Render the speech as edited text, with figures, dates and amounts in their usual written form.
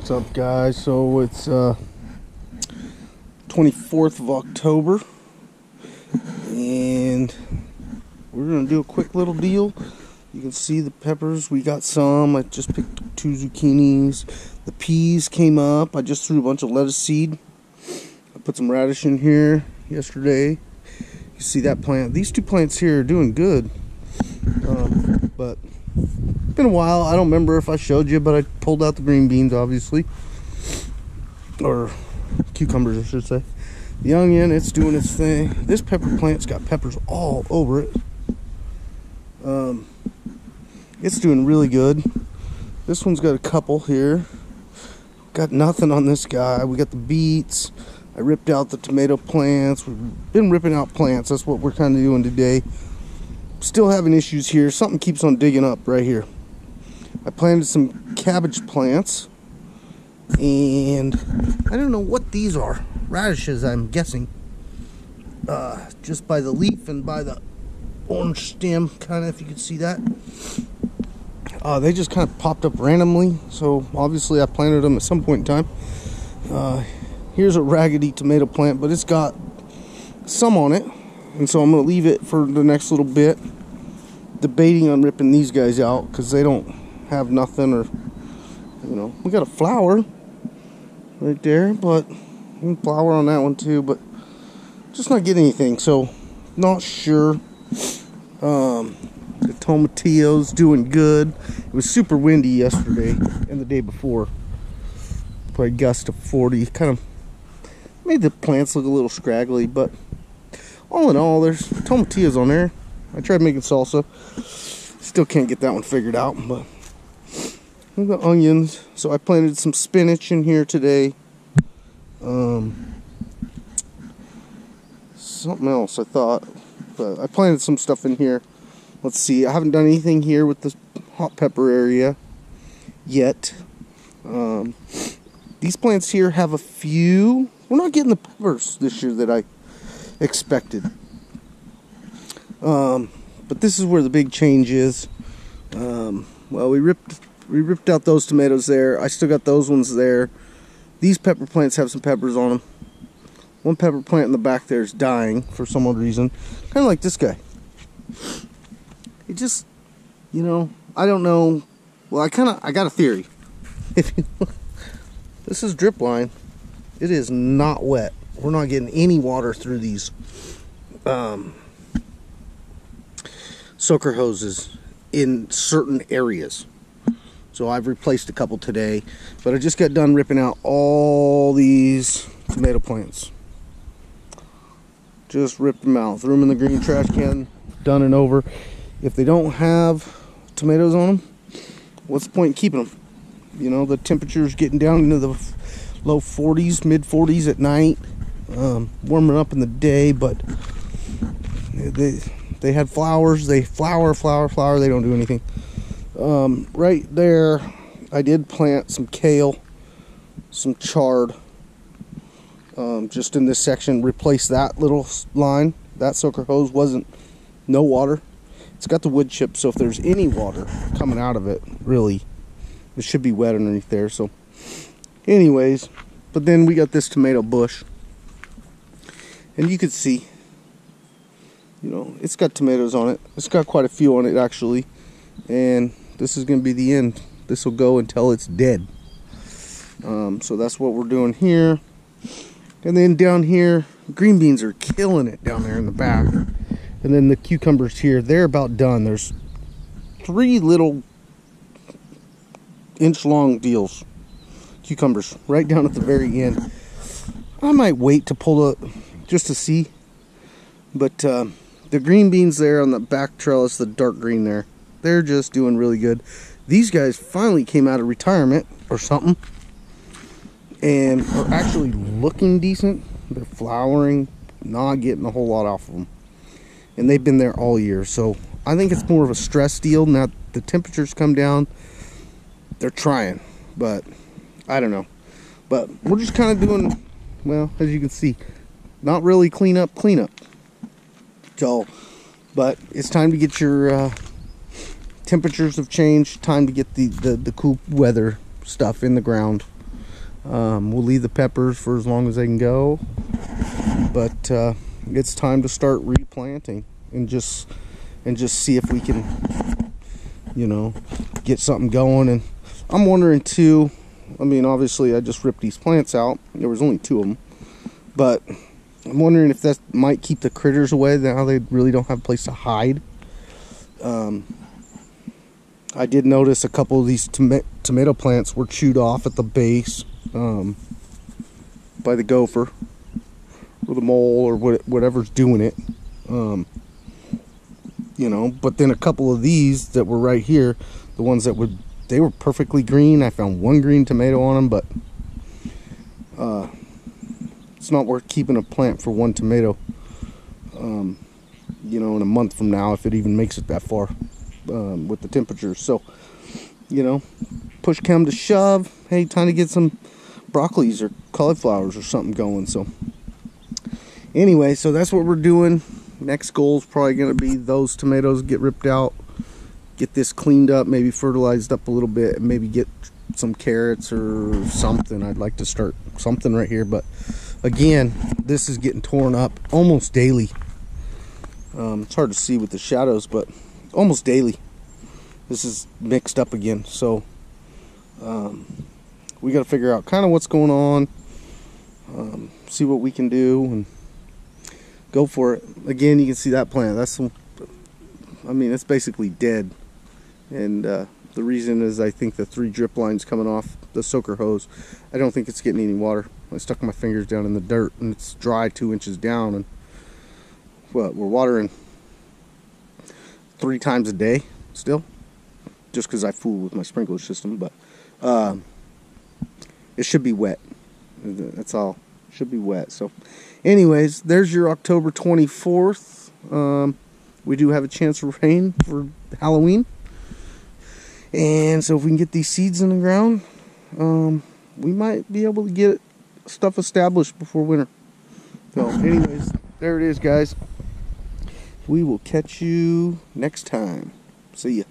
What's up, guys? So it's 24th of October, and we're gonna do a quick little deal. You can see the peppers. We got some. I just picked 2 zucchinis. The peas came up. I just threw a bunch of lettuce seed. I put some radish in here yesterday. You see that plant? These 2 plants here are doing good. But it's been a while. I don't remember if I showed you, but I pulled out the green beans, obviously, or cucumbers, I should say. The onion, it's doing its thing. This pepper plant's got peppers all over it. It's doing really good. This one's got a couple here. Got nothing on this guy. We got the beets. I ripped out the tomato plants. We've been ripping out plants. That's what we're kind of doing today. Still having issues here. Something keeps on digging up right here. I planted some cabbage plants, and I don't know what these are. Radishes, I'm guessing. Just by the leaf and by the orange stem, kind of, if you could see that. They just kind of popped up randomly, so obviously I planted them at some point in time. Here's a raggedy tomato plant, but it's got some on it, and so I'm going to leave it for the next little bit, debating on ripping these guys out because they don't have nothing, or, you know, we got a flower right there, but flower on that one too, but just not getting anything, so not sure. The tomatillo's doing good. It was super windy yesterday and the day before. Probably gust of 40. Kind of made the plants look a little scraggly, but all in all, there's tomatillos on there. I tried making salsa. Still can't get that one figured out, but we've got onions. So I planted some spinach in here today. Something else I thought, but I planted some stuff in here. Let's see, I haven't done anything here with the hot pepper area yet. These plants here have a few. We're not getting the peppers this year that I expected. But this is where the big change is. Well, we ripped out those tomatoes there. I still got those ones there. These pepper plants have some peppers on them. One pepper plant in the back there is dying for some odd reason. Kind of like this guy. It just, you know, I don't know. Well, I got a theory. If you look, this is drip line. It is not wet. We're not getting any water through these soaker hoses in certain areas. So I've replaced a couple today, but I just got done ripping out all these tomato plants. Just ripped them out, threw them in the green trash can, done and over. If they don't have tomatoes on them, what's the point in keeping them? You know, the temperature's getting down into the low 40s, mid 40s at night, warming up in the day, but they had flowers. They flower, they don't do anything. Right there, I did plant some kale, some chard, just in this section. Replace that little line. That soaker hose wasn't no water. It's got the wood chip, so if there's any water coming out of it, really, it should be wet underneath there. So anyways, but then we got this tomato bush, and you can see, you know, it's got tomatoes on it. It's got quite a few on it, actually, and this is going to be the end. This will go until it's dead. So that's what we're doing here. And then down here, green beans are killing it down there in the back. And then the cucumbers here, they're about done. There's 3 little inch-long deals, cucumbers, right down at the very end. I might wait to pull it just to see. But the green beans there on the back trellis, the dark green there, they're just doing really good. These guys finally came out of retirement or something, and are actually looking decent. They're flowering, not getting a whole lot off of them. And they've been there all year, so I think it's more of a stress deal. Now the temperatures come down, they're trying, but I don't know. But we're just kind of doing, well, as you can see, not really clean up. So, but it's time to get your temperatures have changed. Time to get the cool weather stuff in the ground. We'll leave the peppers for as long as they can go, but it's time to start replanting and just see if we can, you know, get something going. And I'm wondering too, I mean, obviously I just ripped these plants out. There was only 2 of them, but I'm wondering if that might keep the critters away. Now they really don't have a place to hide. I did notice a couple of these tomato plants were chewed off at the base by the gopher or the mole or whatever's doing it. You know, but then a couple of these that were right here, the ones that they were perfectly green. I found 1 green tomato on them, but it's not worth keeping a plant for 1 tomato, you know, in a month from now, if it even makes it that far with the temperatures. So, you know, push come to shove, hey, time to get some broccolis or cauliflowers or something going. So anyway, so that's what we're doing. Next goal is probably going to be those tomatoes get ripped out, get this cleaned up, maybe fertilized up a little bit, and maybe get some carrots or something. I'd like to start something right here, but again, this is getting torn up almost daily. It's hard to see with the shadows, but almost daily this is mixed up again. So we got to figure out kind of what's going on, see what we can do, and go for it. Again, you can see that plant. That's some, I mean, it's basically dead, and the reason is I think the 3 drip lines coming off the soaker hose, I don't think it's getting any water. I stuck my fingers down in the dirt and it's dry 2 inches down, and what, we're watering 3 times a day still, just because I fool with my sprinkler system. But it should be wet. That's all. It should be wet. So anyways, there's your October 24th. We do have a chance of rain for Halloween, and so if we can get these seeds in the ground, we might be able to get stuff established before winter. So anyways, there it is, guys. We will catch you next time. See ya.